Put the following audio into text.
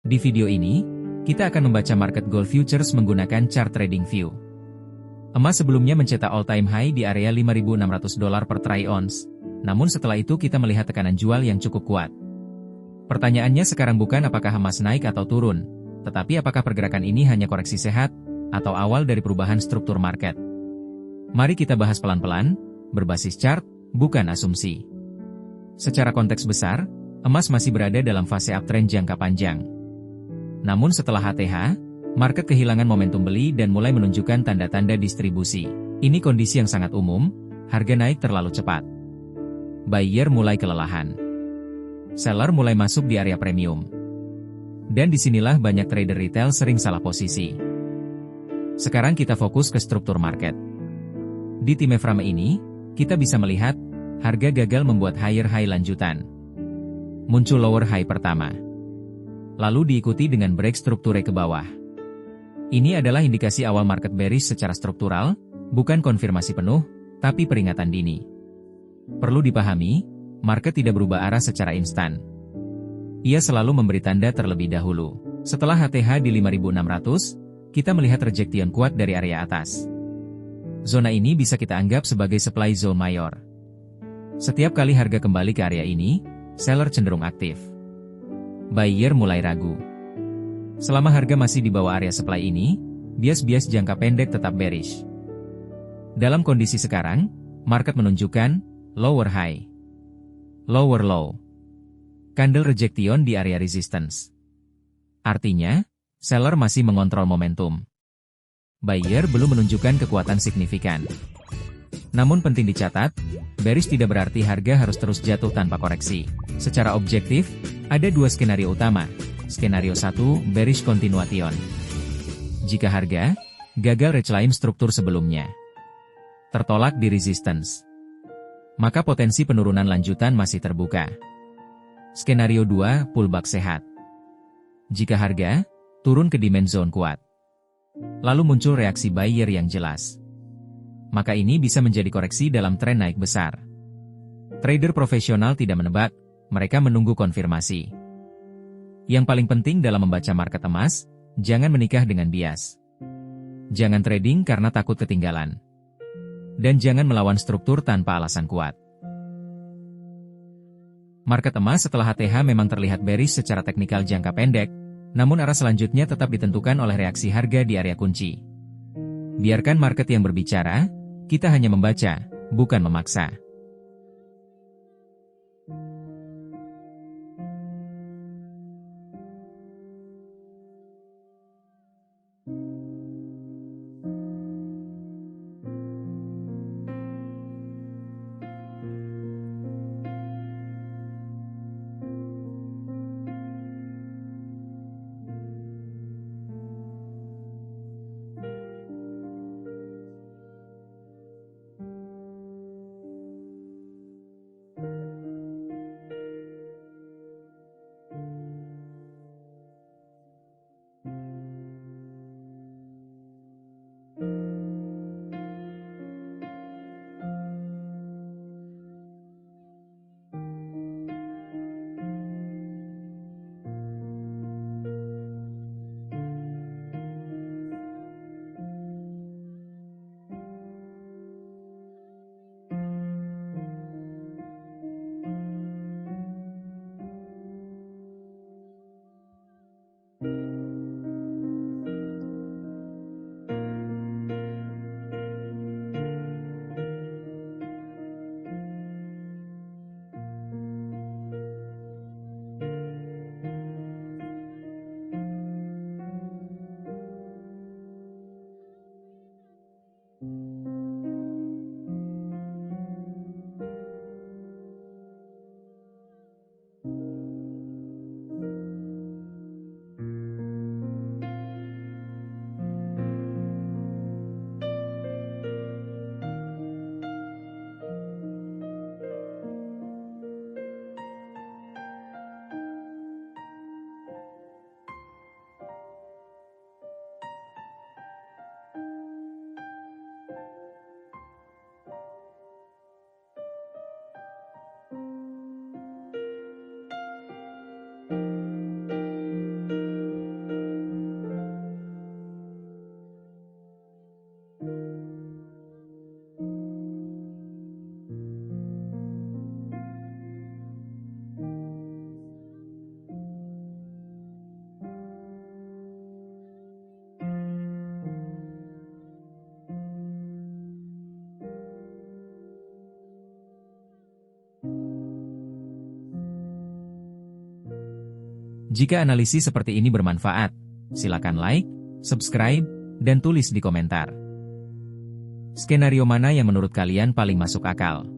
Di video ini, kita akan membaca market gold futures menggunakan chart trading view. Emas sebelumnya mencetak all-time high di area $5.600 per troy ounce, namun setelah itu kita melihat tekanan jual yang cukup kuat. Pertanyaannya sekarang bukan apakah emas naik atau turun, tetapi apakah pergerakan ini hanya koreksi sehat, atau awal dari perubahan struktur market. Mari kita bahas pelan-pelan, berbasis chart, bukan asumsi. Secara konteks besar, emas masih berada dalam fase uptrend jangka panjang. Namun setelah HTH, market kehilangan momentum beli dan mulai menunjukkan tanda-tanda distribusi. Ini kondisi yang sangat umum, harga naik terlalu cepat. Buyer mulai kelelahan. Seller mulai masuk di area premium. Dan disinilah banyak trader retail sering salah posisi. Sekarang kita fokus ke struktur market. Di time frame ini, kita bisa melihat, harga gagal membuat higher high lanjutan. Muncul lower high pertama. Lalu diikuti dengan break struktur ke bawah. Ini adalah indikasi awal market bearish secara struktural, bukan konfirmasi penuh, tapi peringatan dini. Perlu dipahami, market tidak berubah arah secara instan. Ia selalu memberi tanda terlebih dahulu. Setelah HTH di 5.600, kita melihat rejection kuat dari area atas. Zona ini bisa kita anggap sebagai supply zone mayor. Setiap kali harga kembali ke area ini, seller cenderung aktif. Buyer mulai ragu. Selama harga masih di bawah area supply ini, bias-bias jangka pendek tetap bearish. Dalam kondisi sekarang, market menunjukkan lower high, lower low, candle rejection di area resistance. Artinya, seller masih mengontrol momentum. Buyer belum menunjukkan kekuatan signifikan. Namun penting dicatat, bearish tidak berarti harga harus terus jatuh tanpa koreksi. Secara objektif, ada dua skenario utama. Skenario 1, bearish continuation. Jika harga gagal reclaim struktur sebelumnya, tertolak di resistance, maka potensi penurunan lanjutan masih terbuka. Skenario 2, pullback sehat. Jika harga turun ke demand zone kuat, lalu muncul reaksi buyer yang jelas, maka ini bisa menjadi koreksi dalam tren naik besar. Trader profesional tidak menebak, mereka menunggu konfirmasi. Yang paling penting dalam membaca market emas, jangan menikah dengan bias. Jangan trading karena takut ketinggalan. Dan jangan melawan struktur tanpa alasan kuat. Market emas setelah HTH memang terlihat bearish secara teknikal jangka pendek, namun arah selanjutnya tetap ditentukan oleh reaksi harga di area kunci. Biarkan market yang berbicara, kita hanya membaca, bukan memaksa. Jika analisis seperti ini bermanfaat, silakan like, subscribe, dan tulis di komentar. Skenario mana yang menurut kalian paling masuk akal?